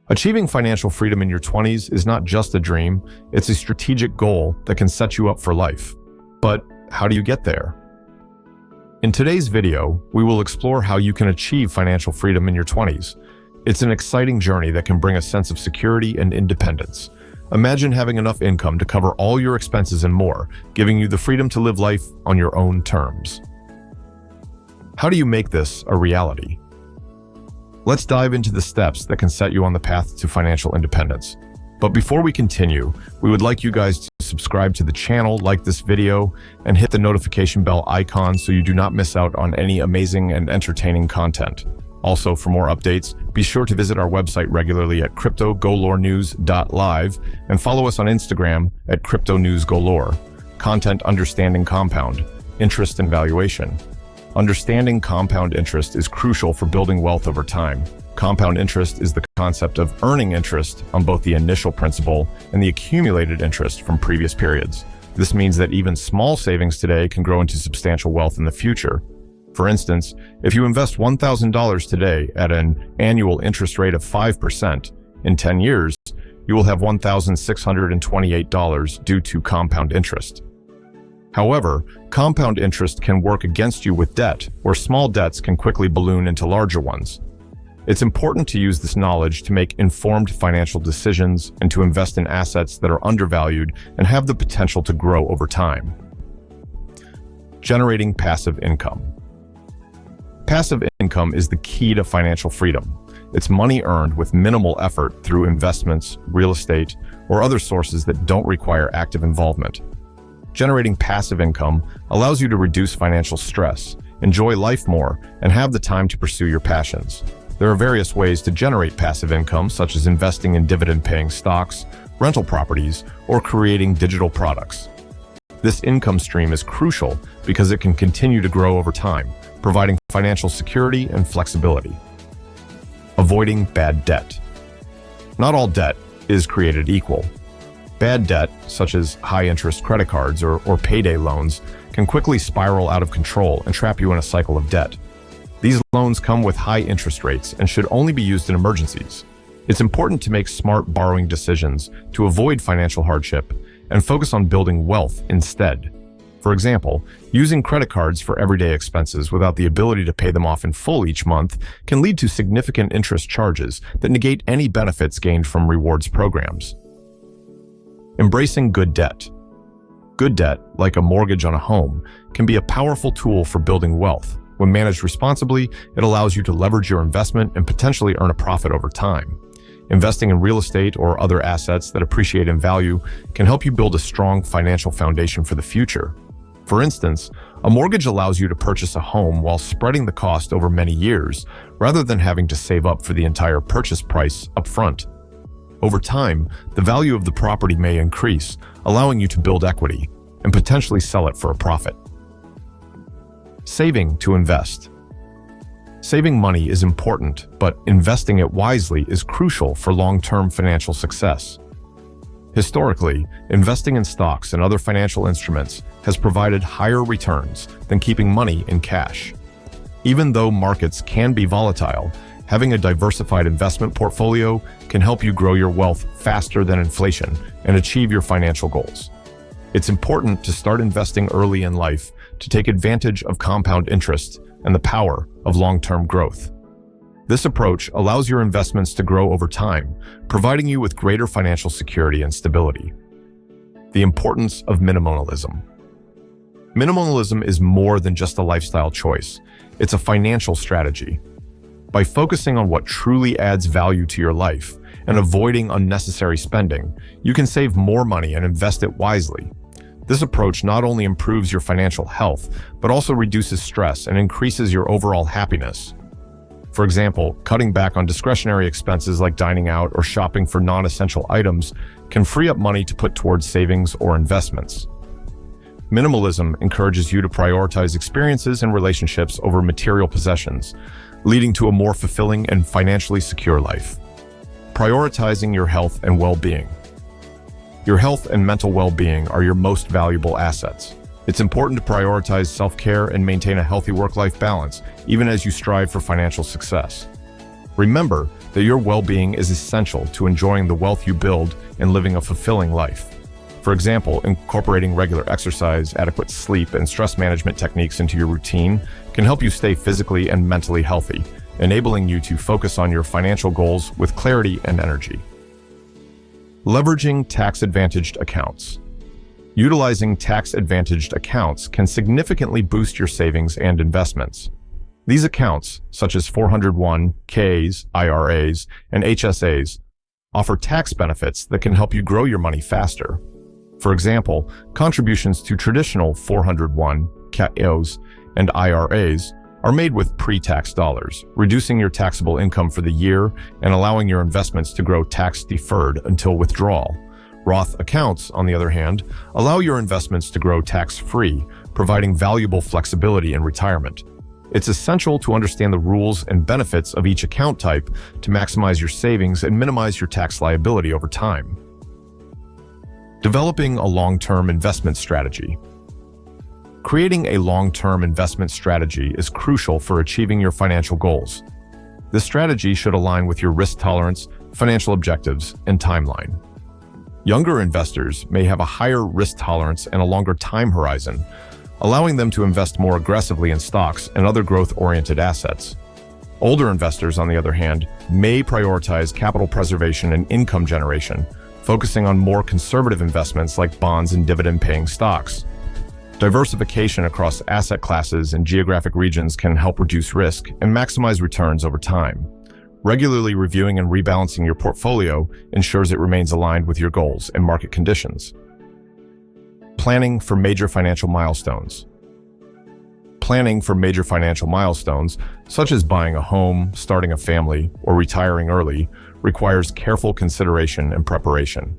Achieving financial freedom in your 20s is not just a dream, it's a strategic goal that can set you up for life. But how do you get there? In today's video, we will explore how you can achieve financial freedom in your 20s. It's an exciting journey that can bring a sense of security and independence. Imagine having enough income to cover all your expenses and more, giving you the freedom to live life on your own terms. How do you make this a reality? Let's dive into the steps that can set you on the path to financial independence. But before we continue, we would like you guys to subscribe to the channel, like this video, and hit the notification bell icon so you do not miss out on any amazing and entertaining content. Also, for more updates, be sure to visit our website regularly at cryptogolorenews.live and follow us on Instagram at cryptonewsgolore. Content understanding compound, interest and valuation. Understanding compound interest is crucial for building wealth over time. Compound interest is the concept of earning interest on both the initial principal and the accumulated interest from previous periods. This means that even small savings today can grow into substantial wealth in the future. For instance, if you invest $1,000 today at an annual interest rate of 5%, in 10 years, you will have $1,628 due to compound interest. However, compound interest can work against you with debt, where small debts can quickly balloon into larger ones. It's important to use this knowledge to make informed financial decisions and to invest in assets that are undervalued and have the potential to grow over time. Generating passive income. Passive income is the key to financial freedom. It's money earned with minimal effort through investments, real estate, or other sources that don't require active involvement. Generating passive income allows you to reduce financial stress, enjoy life more, and have the time to pursue your passions. There are various ways to generate passive income, such as investing in dividend-paying stocks, rental properties, or creating digital products. This income stream is crucial because it can continue to grow over time, providing financial security and flexibility. Avoiding bad debt. Not all debt is created equal. Bad debt, such as high-interest credit cards or payday loans, can quickly spiral out of control and trap you in a cycle of debt. These loans come with high interest rates and should only be used in emergencies. It's important to make smart borrowing decisions to avoid financial hardship and focus on building wealth instead. For example, using credit cards for everyday expenses without the ability to pay them off in full each month can lead to significant interest charges that negate any benefits gained from rewards programs. Embracing good debt. Good debt, like a mortgage on a home, can be a powerful tool for building wealth. When managed responsibly, it allows you to leverage your investment and potentially earn a profit over time. Investing in real estate or other assets that appreciate in value can help you build a strong financial foundation for the future. For instance, a mortgage allows you to purchase a home while spreading the cost over many years, rather than having to save up for the entire purchase price up front. Over time, the value of the property may increase, allowing you to build equity and potentially sell it for a profit. Saving to invest. Saving money is important, but investing it wisely is crucial for long-term financial success. Historically, investing in stocks and other financial instruments has provided higher returns than keeping money in cash. Even though markets can be volatile, having a diversified investment portfolio can help you grow your wealth faster than inflation and achieve your financial goals. It's important to start investing early in life to take advantage of compound interest and the power of long-term growth. This approach allows your investments to grow over time, providing you with greater financial security and stability. The importance of minimalism. Minimalism is more than just a lifestyle choice. It's a financial strategy. By focusing on what truly adds value to your life and avoiding unnecessary spending, you can save more money and invest it wisely. This approach not only improves your financial health, but also reduces stress and increases your overall happiness. For example, cutting back on discretionary expenses like dining out or shopping for non-essential items can free up money to put towards savings or investments. Minimalism encourages you to prioritize experiences and relationships over material possessions, leading to a more fulfilling and financially secure life. Prioritizing your health and well-being. Your health and mental well-being are your most valuable assets. It's important to prioritize self-care and maintain a healthy work-life balance, even as you strive for financial success. Remember that your well-being is essential to enjoying the wealth you build and living a fulfilling life. For example, incorporating regular exercise, adequate sleep, and stress management techniques into your routine can help you stay physically and mentally healthy, enabling you to focus on your financial goals with clarity and energy. Leveraging tax-advantaged accounts. Utilizing tax-advantaged accounts can significantly boost your savings and investments. These accounts, such as 401(k)s, IRAs, and HSAs, offer tax benefits that can help you grow your money faster. For example, contributions to traditional 401(k)s and IRAs are made with pre-tax dollars, reducing your taxable income for the year and allowing your investments to grow tax-deferred until withdrawal. Roth accounts, on the other hand, allow your investments to grow tax-free, providing valuable flexibility in retirement. It's essential to understand the rules and benefits of each account type to maximize your savings and minimize your tax liability over time. Developing a long-term investment strategy. Creating a long-term investment strategy is crucial for achieving your financial goals. This strategy should align with your risk tolerance, financial objectives, and timeline. Younger investors may have a higher risk tolerance and a longer time horizon, allowing them to invest more aggressively in stocks and other growth-oriented assets. Older investors, on the other hand, may prioritize capital preservation and income generation, focusing on more conservative investments like bonds and dividend-paying stocks. Diversification across asset classes and geographic regions can help reduce risk and maximize returns over time. Regularly reviewing and rebalancing your portfolio ensures it remains aligned with your goals and market conditions. Planning for major financial milestones. Planning for major financial milestones, such as buying a home, starting a family, or retiring early, requires careful consideration and preparation.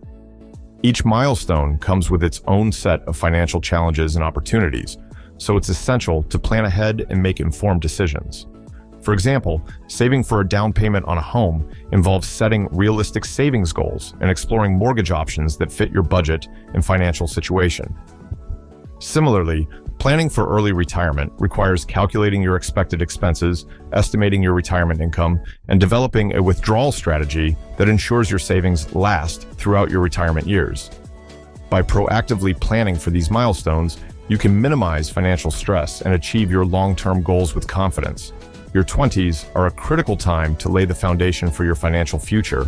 Each milestone comes with its own set of financial challenges and opportunities, so it's essential to plan ahead and make informed decisions. For example, saving for a down payment on a home involves setting realistic savings goals and exploring mortgage options that fit your budget and financial situation. Similarly, planning for early retirement requires calculating your expected expenses, estimating your retirement income, and developing a withdrawal strategy that ensures your savings last throughout your retirement years. By proactively planning for these milestones, you can minimize financial stress and achieve your long-term goals with confidence. Your 20s are a critical time to lay the foundation for your financial future.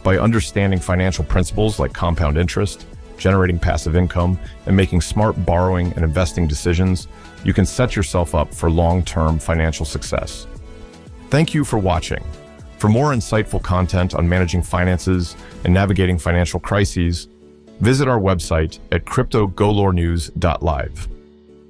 By understanding financial principles like compound interest, generating passive income, and making smart borrowing and investing decisions, you can set yourself up for long-term financial success. Thank you for watching. For more insightful content on managing finances and navigating financial crises, visit our website at cryptogolorenews.live.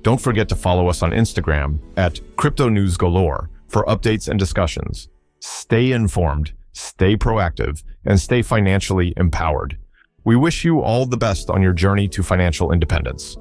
Don't forget to follow us on Instagram at CryptoNewsGalore for updates and discussions. Stay informed, stay proactive, and stay financially empowered. We wish you all the best on your journey to financial independence.